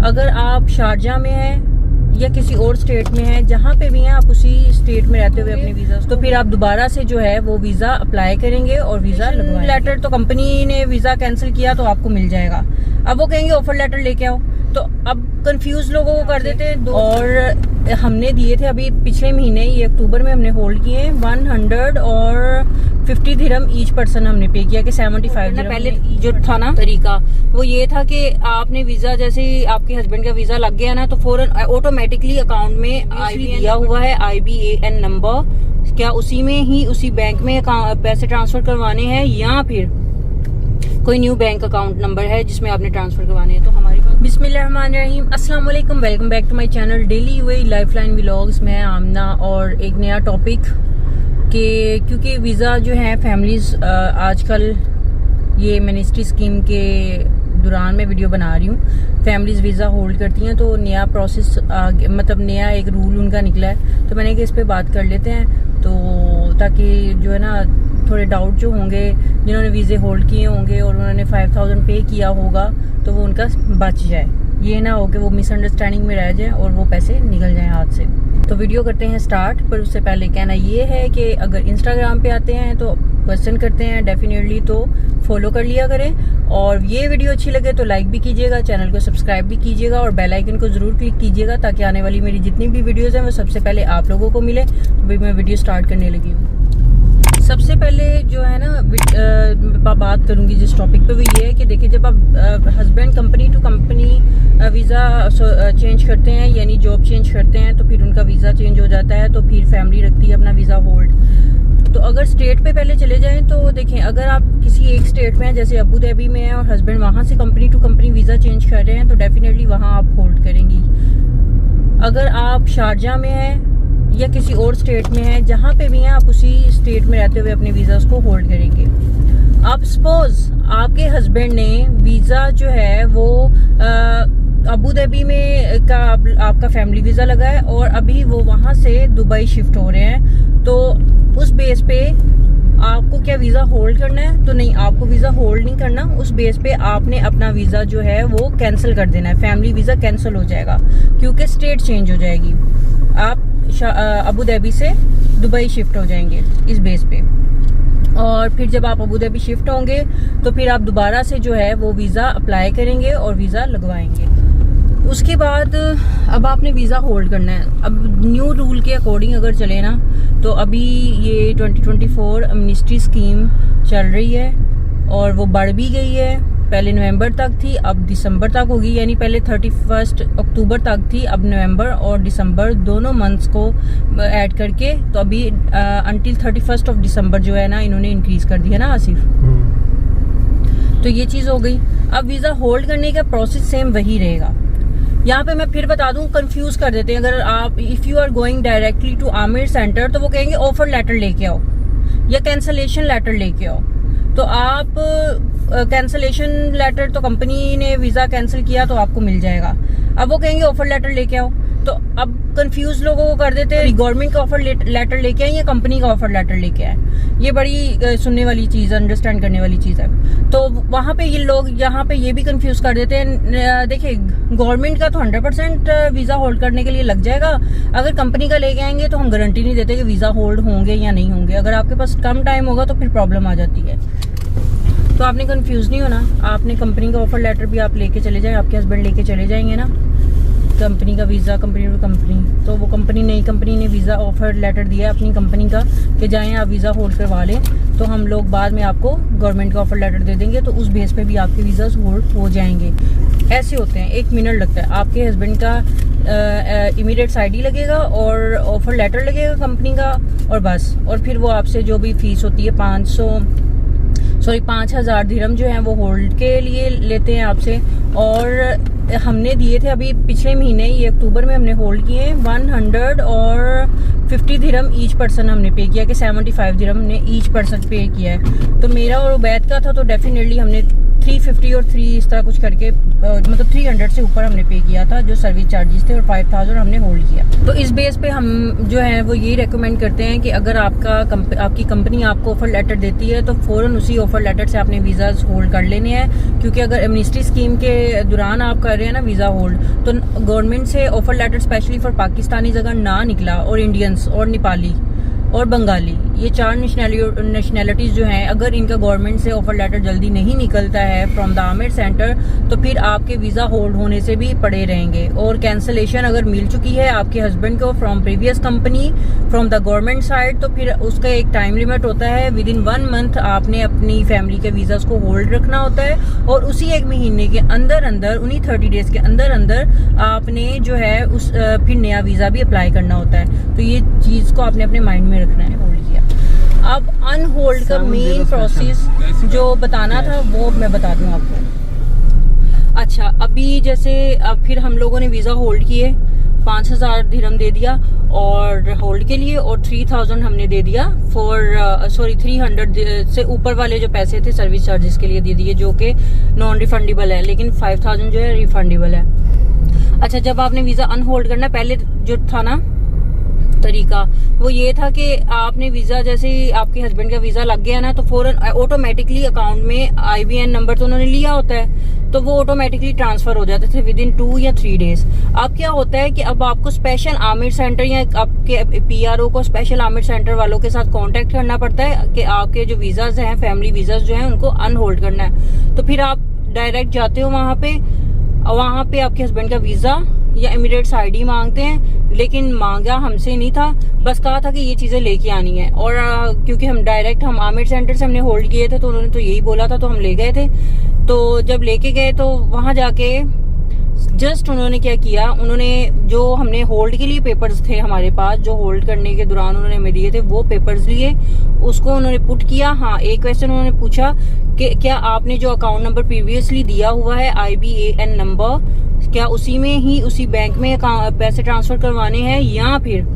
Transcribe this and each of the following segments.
अगर आप शारजा में हैं या किसी और स्टेट में है, जहाँ पे भी हैं आप उसी स्टेट में रहते हुए अपने वीजा, तो फिर आप दोबारा से जो है वो वीजा अप्लाई करेंगे और वीजा लगवाएंगे। लेटर तो कंपनी ने वीजा कैंसिल किया तो आपको मिल जाएगा। अब वो कहेंगे ऑफर लेटर लेके आओ, तो अब कंफ्यूज लोगों को कर देते हैं। और हमने दिए थे अभी पिछले महीने, ये अक्टूबर में हमने होल्ड किए 150 दिरहम ईच पर्सन हमने पे किया कि 75 दिरहम। पहले जो था ना तरीका वो ये था कि आपने वीजा जैसे ही आपके हस्बैंड का वीजा लग गया ना तो फौरन ऑटोमेटिकली अकाउंट में दिया हुआ है IBAN नंबर, क्या उसी में ही उसी बैंक में पैसे ट्रांसफर करवाने हैं या फिर कोई न्यू बैंक अकाउंट नंबर है जिसमें आपने ट्रांसफर करवाने हैं। तो हमारे पास बिस्मिल्लाहिर्रहमानिर्रहीम, अस्सलाम वालेकुम, welcome back to my channel daily UAE lifeline vlogs. मैं आमना और एक नया टॉपिक के, क्योंकि वीज़ा जो है फैमिलीज आजकल ये मिनिस्ट्री स्कीम के दौरान मैं वीडियो बना रही हूँ, फैमिलीज वीज़ा होल्ड करती हैं तो नया प्रोसेस मतलब नया एक रूल उनका निकला है, तो मैंने कि इस पे बात कर लेते हैं तो ताकि जो है ना थोड़े डाउट जो होंगे जिन्होंने वीज़े होल्ड किए होंगे और उन्होंने 5000 पे किया होगा तो वो उनका बच जाए, ये ना हो कि वो मिसअंडरस्टैंडिंग में रह जाए और वो पैसे निकल जाएं हाथ से। तो वीडियो करते हैं स्टार्ट, पर उससे पहले कहना ये है कि अगर इंस्टाग्राम पे आते हैं तो क्वेश्चन करते हैं डेफिनेटली तो फॉलो कर लिया करें, और ये वीडियो अच्छी लगे तो लाइक भी कीजिएगा, चैनल को सब्सक्राइब भी कीजिएगा और बेल आइकन को जरूर क्लिक कीजिएगा ताकि आने वाली मेरी जितनी भी वीडियोज़ हैं वो सबसे पहले आप लोगों को मिले। तो मैं वीडियो स्टार्ट करने लगी हूँ। सबसे पहले जो है ना बात करूंगी जिस टॉपिक पे वो ये है कि देखिए, जब आप husband company to company visa change करते हैं यानी जॉब चेंज करते हैं तो फिर उनका वीज़ा चेंज हो जाता है, तो फिर फैमिली रखती है अपना वीज़ा होल्ड। तो अगर स्टेट पे पहले चले जाएं तो देखें, अगर आप किसी एक स्टेट में हैं जैसे अबू धाबी में है और हस्बैंड वहाँ से company to company visa change कर रहे हैं तो डेफिनेटली वहाँ आप होल्ड करेंगी। अगर आप शारजा में हैं या किसी और स्टेट में है, जहाँ पे भी हैं आप उसी स्टेट में रहते हुए अपने वीज़ा को होल्ड करेंगे। अब सपोज आपके हस्बैंड ने वीज़ा जो है वो अबू धाबी में का आपका फैमिली वीज़ा लगा है और अभी वो वहाँ से दुबई शिफ्ट हो रहे हैं, तो उस बेस पे आपको क्या वीज़ा होल्ड करना है? तो नहीं, आपको वीज़ा होल्ड नहीं करना। उस बेस पे आपने अपना वीज़ा जो है वो कैंसिल कर देना है, फैमिली वीज़ा कैंसिल हो जाएगा क्योंकि स्टेट चेंज हो जाएगी। आप अबू धाबी से दुबई शिफ्ट हो जाएंगे इस बेस पे, और फिर जब आप अबू धाबी शिफ्ट होंगे तो फिर आप दोबारा से जो है वो वीज़ा अप्लाई करेंगे और वीज़ा लगवाएंगे। उसके बाद अब आपने वीज़ा होल्ड करना है। अब न्यू रूल के अकॉर्डिंग अगर चले ना तो अभी ये 2024 मिनिस्ट्री स्कीम चल रही है और वो बढ़ भी गई है। पहले नवंबर तक थी, अब दिसंबर तक होगी, यानी पहले 31 अक्टूबर तक थी, अब नवंबर और दिसंबर दोनों मंथ्स को ऐड करके तो अभी अंटिल 31 दिसंबर जो है ना इन्होंने इंक्रीज कर दिया ना आसिफ। तो ये चीज़ हो गई। अब वीज़ा होल्ड करने का प्रोसेस सेम वही रहेगा। यहाँ पे मैं फिर बता दूं, कंफ्यूज कर देते हैं। अगर आप if you are going directly to Amer centre तो वो कहेंगे ऑफर लेटर लेके आओ या कैंसलेशन लेटर लेके आओ। तो आप कैंसलेशन लेटर तो कंपनी ने वीज़ा कैंसिल किया तो आपको मिल जाएगा। अब वो कहेंगे ऑफर लेटर लेके आओ, तो अब कंफ्यूज लोगों को कर देते हैं गवर्नमेंट का ऑफर लेटर लेके आए या कंपनी का ऑफर लेटर लेके आए। ये बड़ी सुनने वाली चीज़, अंडरस्टैंड करने वाली चीज़ है। तो वहाँ पे ये लोग यहाँ पे ये भी कंफ्यूज कर देते हैं। देखिए, गवर्नमेंट का तो 100% वीज़ा होल्ड करने के लिए लग जाएगा। अगर कंपनी का लेके आएंगे तो हम गारंटी नहीं देते कि वीज़ा होल्ड होंगे या नहीं होंगे। अगर आपके पास कम टाइम होगा तो फिर प्रॉब्लम आ जाती है। तो आपने कंफ्यूज नहीं होना, आपने कंपनी का ऑफर लेटर भी आप लेके चले जाएं, आपके हस्बैंड लेके चले जाएंगे ना कंपनी का वीज़ा, कंपनी टू कंपनी। तो वो नई कंपनी ने वीज़ा ऑफर लेटर दिया अपनी कंपनी का कि जाएं आप वीज़ा होल्ड करवा लें, तो हम लोग बाद में आपको गवर्नमेंट का ऑफर लेटर दे देंगे, तो उस बेस पे भी आपके वीज़ा होल्ड हो जाएंगे। ऐसे होते हैं, 1 मिनट लगता है। आपके हस्बैंड का इमीडिएट ID लगेगा और ऑफर लेटर लगेगा कंपनी का, और बस। और फिर वो आपसे जो भी फीस होती है 5000 दिरहम जो है वो होल्ड के लिए लेते हैं आपसे। और हमने दिए थे अभी पिछले महीने, ये अक्टूबर में हमने होल्ड किए 150 दिरहम ईच पर्सन हमने पे किया कि 75 दिरहम ने ईच पर्सन पे किया है। तो मेरा और उबैद का था तो डेफिनेटली हमने 350 और 3 इस तरह कुछ करके मतलब 300 से ऊपर हमने पे किया था जो सर्विस चार्जेस थे, और 5000 हमने होल्ड किया। तो इस बेस पे हम जो है वो ये रेकमेंड करते हैं कि अगर आपकी कंपनी आपको ऑफर लेटर देती है तो फ़ौरन उसी ऑफर लेटर से आपने वीज़ाज होल्ड कर लेने हैं, क्योंकि अगर एमनेस्टी स्कीम के दौरान आप कर रहे हैं ना वीज़ा होल्ड, तो गवर्नमेंट से offer letter specially for Pakistanis अगर ना निकला, और इंडियंस और नेपाली और बंगाली, ये 4 नेशनैलिटीज़ जो हैं, अगर इनका गवर्नमेंट से ऑफर लेटर जल्दी नहीं निकलता है फ्रॉम द आमिर सेंटर, तो फिर आपके वीज़ा होल्ड होने से भी पड़े रहेंगे। और कैंसलेशन अगर मिल चुकी है आपके हस्बैंड को from previous company from the government side, तो फिर उसका एक टाइम लिमिट होता है, विद इन 1 मंथ आपने अपनी फैमिली के वीज़ाज को होल्ड रखना होता है, और उसी 1 महीने के अंदर अंदर, उन्हीं 30 डेज के अंदर अंदर आपने जो है उस फिर नया वीज़ा भी अप्लाई करना होता है। तो ये चीज़ को आपने अपने माइंड में रखना है। होल्ड किया। अब अनहोल्ड का मेन प्रोसेस जो बताना था वो मैं बता दूं आपको। अच्छा, अभी जैसे अब फिर हम लोगों ने वीज़ा होल्ड किए, 5000 दिरहम दे दिया और होल्ड के लिए, और 3000 हमने दे दिया 300 से ऊपर वाले जो पैसे थे सर्विस चार्जेस के लिए दे दिए, जो कि नॉन रिफंडेबल है, लेकिन 5000 जो है रिफंडेबल है। अच्छा, जब आपने वीज़ा अनहोल्ड करना, पहले जो था ना तरीका, वो ये था कि आपने वीज़ा जैसे ही आपके हस्बैंड का वीज़ा लग गया ना, तो फौरन ऑटोमेटिकली अकाउंट में IBN नंबर तो उन्होंने लिया होता है, तो वो ऑटोमेटिकली ट्रांसफर हो जाते थे विद इन 2 या 3 डेज। अब क्या होता है कि अब आपको स्पेशल आमिर सेंटर या आपके PRO को स्पेशल आमिर सेंटर वालों के साथ कांटेक्ट करना पड़ता है कि आपके जो वीज़ाज हैं, फैमिली वीज़ाज जो हैं, उनको अनहोल्ड करना है। तो फिर आप डायरेक्ट जाते हो वहाँ पे आपके हस्बैंड का वीज़ा या एमिरेट्स ID मांगते हैं, लेकिन मांगा हमसे नहीं था, बस कहा था कि ये चीज़ें लेके आनी है। और क्योंकि हम आमिर सेंटर से हमने होल्ड किए थे, तो उन्होंने तो यही बोला था, तो हम ले गए थे। तो जब लेके गए तो वहाँ जाके जस्ट उन्होंने क्या किया, उन्होंने जो हमने होल्ड के लिए पेपर्स थे हमारे पास, जो होल्ड करने के दौरान उन्होंने हमें दिए थे, वो पेपर्स लिए, उसको उन्होंने पुट किया। हाँ, एक क्वेश्चन उन्होंने पूछा कि क्या आपने जो अकाउंट नंबर प्रीवियसली दिया हुआ है IBAN नंबर, क्या उसी में ही उसी बैंक में पैसे ट्रांसफर करवाने हैं, या फिर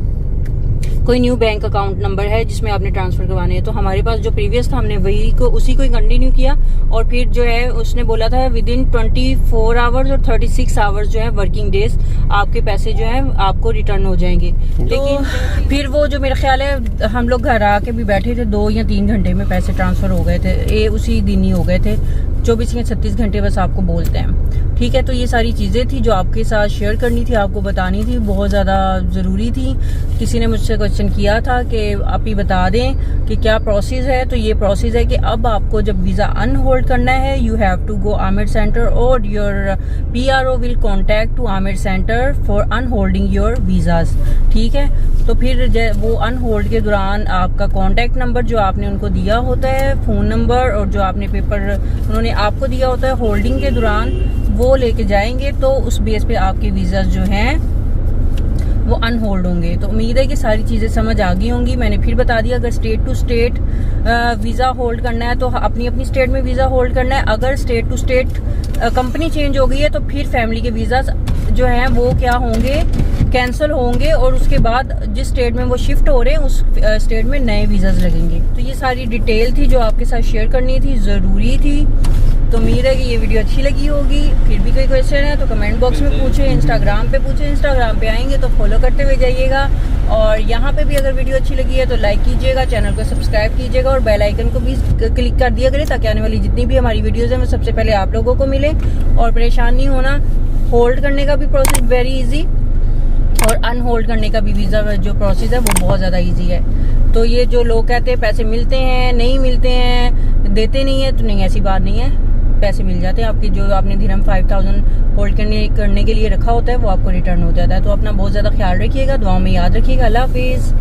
कोई न्यू बैंक अकाउंट नंबर है जिसमें आपने ट्रांसफर करवाने हैं। तो हमारे पास जो प्रीवियस था हमने उसी को ही कंटिन्यू किया, और फिर जो है उसने बोला था विद इन 24 आवर्स और 36 आवर्स जो है वर्किंग डेज आपके पैसे जो है आपको रिटर्न हो जाएंगे। लेकिन फिर वो जो मेरा ख्याल है हम लोग घर आके भी बैठे थे, 2 या 3 घंटे में पैसे ट्रांसफर हो गए थे, ये उसी दिन ही हो गए थे। 24 या 36 घंटे बस आपको बोलते हैं, ठीक है। तो ये सारी चीज़ें थी जो आपके साथ शेयर करनी थी, आपको बतानी थी, बहुत ज़्यादा ज़रूरी थी। किसी ने मुझसे क्वेश्चन किया था कि आप ही बता दें कि क्या प्रोसेस है। तो ये प्रोसेस है कि अब आपको जब वीज़ा अनहोल्ड करना है, you have to go Amer centre, और your PRO will contact to Amer centre for unholding your visas, ठीक है। तो फिर वो अनहोल्ड के दौरान आपका कॉन्टैक्ट नंबर जो आपने उनको दिया होता है, फ़ोन नंबर, और जो आपने पेपर उन्होंने आपको दिया होता है होल्डिंग के दौरान, वो लेके जाएंगे। तो उस बेस पे आपके वीज़ा जो हैं वो अनहोल्ड होंगे। तो उम्मीद है कि सारी चीज़ें समझ आ गई होंगी। मैंने फिर बता दिया, अगर state to state visa hold करना है तो अपनी अपनी स्टेट में वीज़ा होल्ड करना है। अगर state to state company change हो गई है तो फिर फैमिली के वीज़ा जो हैं वो क्या होंगे, कैंसिल होंगे, और उसके बाद जिस स्टेट में वो शिफ्ट हो रहे हैं उस स्टेट में नए वीज़ाज लगेंगे। तो ये सारी डिटेल थी जो आपके साथ शेयर करनी थी, ज़रूरी थी। तो उम्मीद है कि ये वीडियो अच्छी लगी होगी। फिर भी कोई क्वेश्चन है तो कमेंट बॉक्स में पूछें, इंस्टाग्राम पे पूछें, इंस्टाग्राम पे आएंगे तो फॉलो करते हुए जाइएगा। और यहाँ पे भी अगर वीडियो अच्छी लगी है तो लाइक कीजिएगा, चैनल को सब्सक्राइब कीजिएगा, और बेल आइकन को भी क्लिक कर दिया करें ताकि आने वाली जितनी भी हमारी वीडियोज़ हैं वो सबसे पहले आप लोगों को मिले। और परेशान नहीं होना, होल्ड करने का भी प्रोसेस वेरी ईजी, और अनहोल्ड करने का भी वीज़ा जो प्रोसेस है वो बहुत ज़्यादा ईजी है। तो ये जो लोग कहते हैं पैसे मिलते हैं, नहीं मिलते हैं, देते नहीं है, तो नहीं, ऐसी बात नहीं है, पैसे मिल जाते हैं आपके। जो आपने दिरहम 5000 होल्ड करने के लिए रखा होता है वो आपको रिटर्न हो जाता है। तो अपना बहुत ज़्यादा ख्याल रखिएगा, दुआओं में याद रखिएगा। अल्लाह हाफिज़।